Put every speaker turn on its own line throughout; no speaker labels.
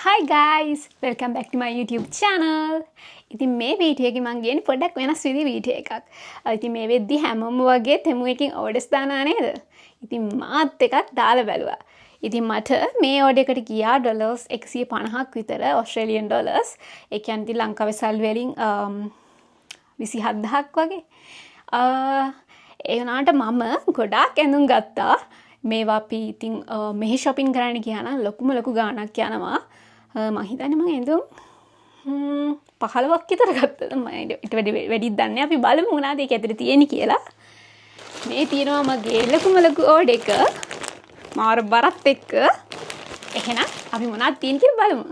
Hi guys! Welcome back to my YouTube channel. ඉතින් මේ video එකේ මම ගේන්නේ පොඩ්ඩක් වෙනස් විදිහේ වීඩියෝ එකක්. ඉතින් මේ වෙද්දි හැමෝම වගේ තෙමු එකකින් ඕඩර්ස් දානවා නේද? ඉතින් මාත් එකක් දාලා බැලුවා. ඉතින් මට මේ ඕඩර් එකට ගියා ඩොලර්ස් 150ක් විතර ඔස්ට්‍රේලියන් ඩොලර්ස්. ඒ කියන්නේ ඉතින් ලංකාවේ සල්ලි වලින් 27000ක් වගේ. ඒ වුණාට මම ගොඩාක් ඇඳුම් ගත්තා. මේවා අපි ඉතින් මෙහි shopping කරන්න ගියා නම් ලොකු ගාණක් යනවා. මම හිතන්නේ මම ඇඳුම් 15ක් විතර ගත්තද මම ඊට වැඩිද දන්නේ අපි බලමු මොනවාද ඒක ඇතුලේ තියෙන්නේ කියලා. මේ තියෙනවා මගේ ලොකු ඕඩර් එක. මාර බරත් එක්ක. එහෙනම් අපි මොනවද තියෙන්නේ කියලා බලමු.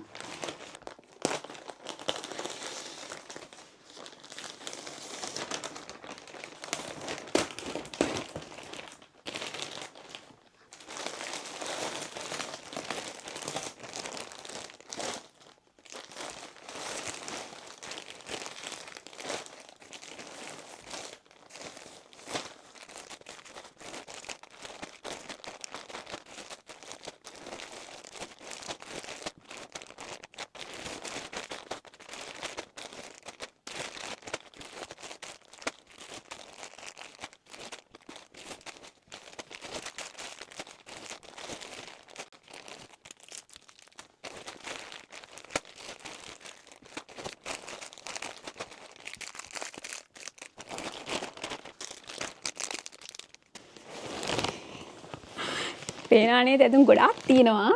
පේනවා නේද ඇඳුම් ගොඩාක් තියෙනවා.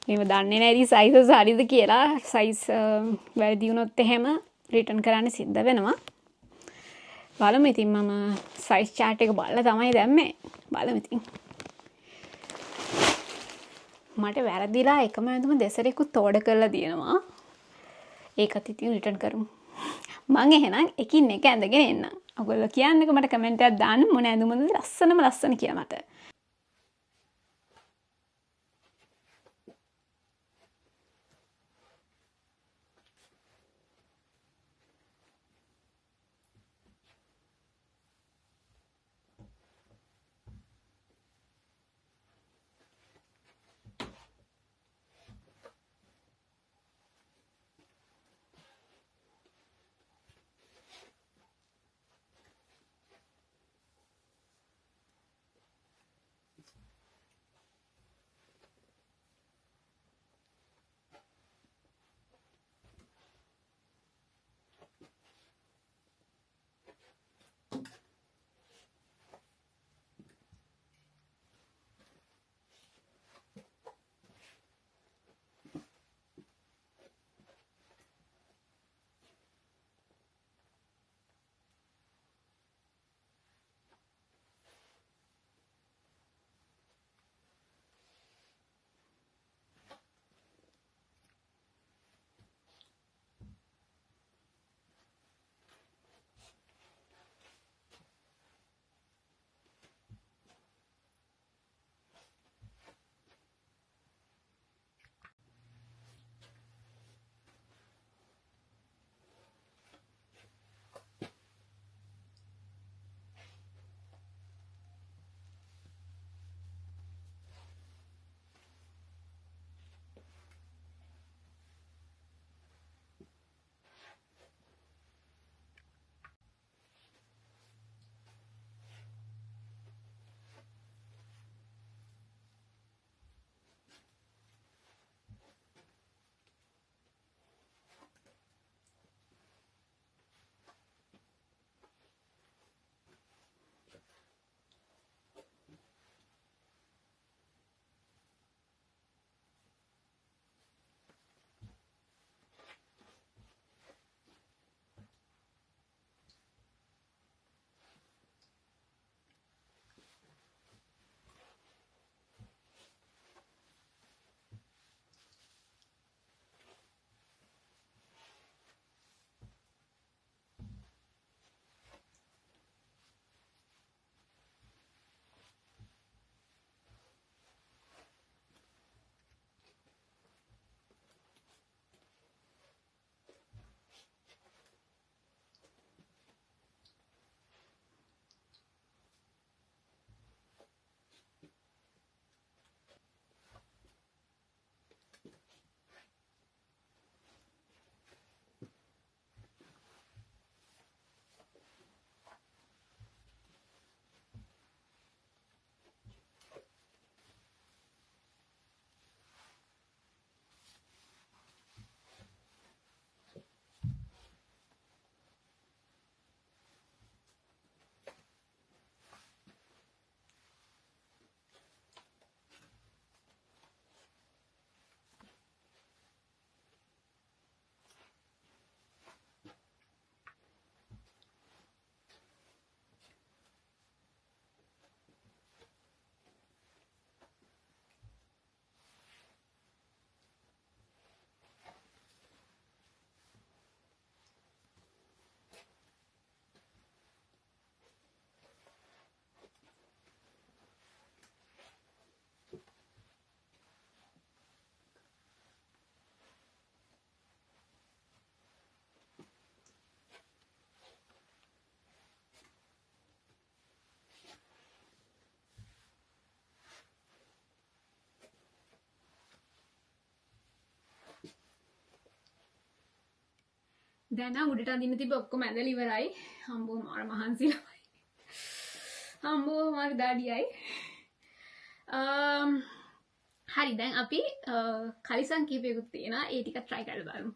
මේව දන්නේ නැති සයිසස් හරිද කියලා සයිස් වැරදි වුණොත් එහෙම රිටර්න් කරන්න සිද්ධ වෙනවා. බලමු ඉතින් මම සයිස් chart එක බලලා තමයි දැම්මේ. බලමු ඉතින්. මට වැරදිලා එකම ඇඳුම දෙසරෙකුත් ඕඩර් කරලා තියෙනවා. ඒකත් ඉතින් රිටර්න් කරමු. මං එහෙනම් එකින් එක ඇඳගෙන එන්නම්. ඔයගොල්ලෝ කියන්නකෝ මට කමෙන්ට් එකක් දාන්න මොන ඇඳුමද ලස්සන කියලා මට. දැන් නම් උඩට අදින්න තිබ්බ ඔක්කොම ඇදලා ඉවරයි. හම්බෝ මාර මහන්සිලයි. හම්බෝ මාර දාඩියයි. හරි දැන් අපි කලිසම් කීපයකුත් තියෙනවා. ඒ ටික try කරලා බලමු.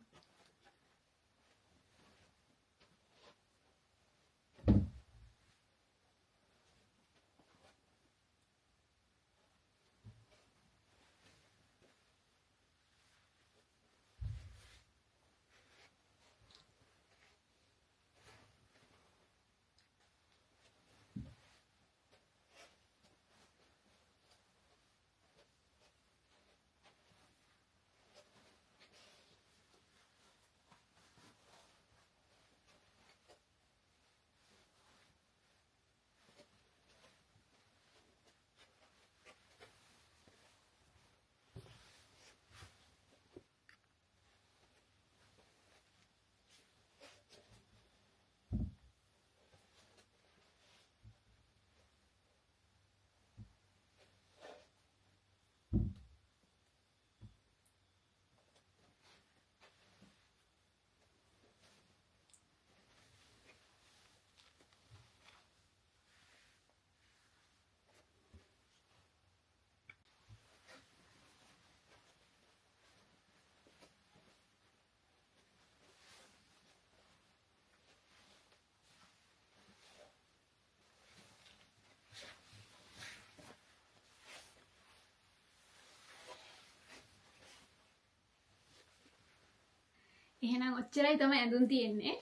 එහෙනම් ඔච්චරයි තමයි ඇඳුම් තියෙන්නේ.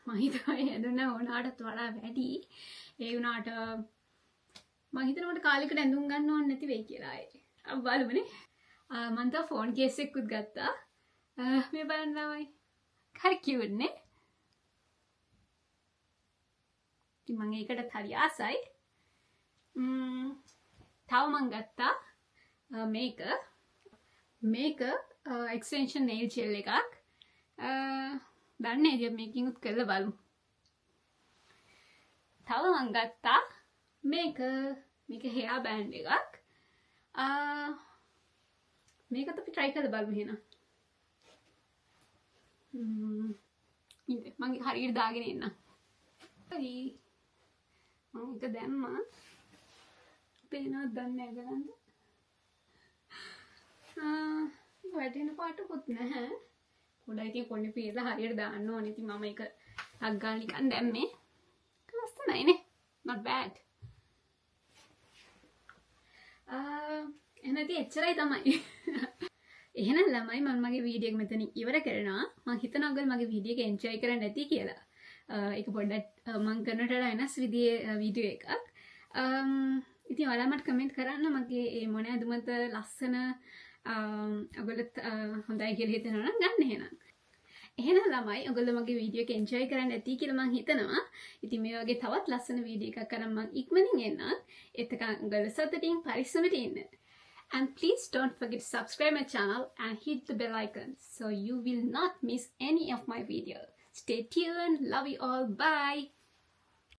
මම හිතුවා ඇඳුම් නම් ඕනාටත් වඩා වැඩි. ඒ වුණාට මම හිතනකොට කාලෙකට ඇඳුම් ගන්න ඕනේ නැති වෙයි කියලා ආයේ. අපි බලමුනේ. මම තව ෆෝන් කේස් එකකුත් ගත්තා. මේ බලන්න ළමයි. හරි කියුට් නේ. ඉතින් මම ඒකටත් හරි ආසයි. තව මම ගත්තා මේක extension nail gel එකක්. දන්නේ ඉතින් මේකින් උත් කරලා බලමු. තව මං ගත්තා මේක hair band එකක්. මේකත් අපි try කරලා බලමු එහෙනම්. ඉතින් මම හරියට දාගෙන එන්න. හරි. මම ඒක දැම්මා. පේනවද දන්නේ නැහැ ගලන්ද? වැටෙන පාටකුත් නැහැ. පොඩ්ඩක් ඉතින් කොන්නේ පීලා හරියට දාන්න ඕනේ. ඉතින් මම ඒක ටක් ගාලා නිකන් දැම්මේ. ලස්සනයි නේ. not bad. එහෙනම් ඉතින් එච්චරයි තමයි. එහෙනම් ළමයි මම මගේ වීඩියෝ එක මෙතන ඉවර කරනවා. මම හිතනවා ඔයගොල්ලෝ මගේ වීඩියෝ එක එන්ජොයි කරන්නේ නැති කියලා. ඒක පොඩ්ඩක් මම කරනට වඩා වෙනස් විදිහේ වීඩියෝ එකක්. ඉතින් ඔයාලා මට කමෙන්ට් කරන්න මගේ මේ මොන ඇඳුමද ලස්සන ඔයගොල්ලොත් හොඳයි කියලා හිතනවා නම් ගන්න එහෙනම්. එහෙනම් ළමයි ඔයගොල්ලෝ මගේ වීඩියෝ එක එන්ජොයි කරන්නේ නැති කියලා මම හිතනවා. ඉතින් මේ වගේ තවත් ලස්සන වීඩියෝ එකක් කරන් මම ඉක්මනින් එන්නම්. එතකන් ඔයගොල්ලෝ සතුටින් පරිස්සමට ඉන්න. And please don't forget to subscribe my channel and hit the bell icon so you will not miss any of my videos. Stay tuned. Love you all. Bye.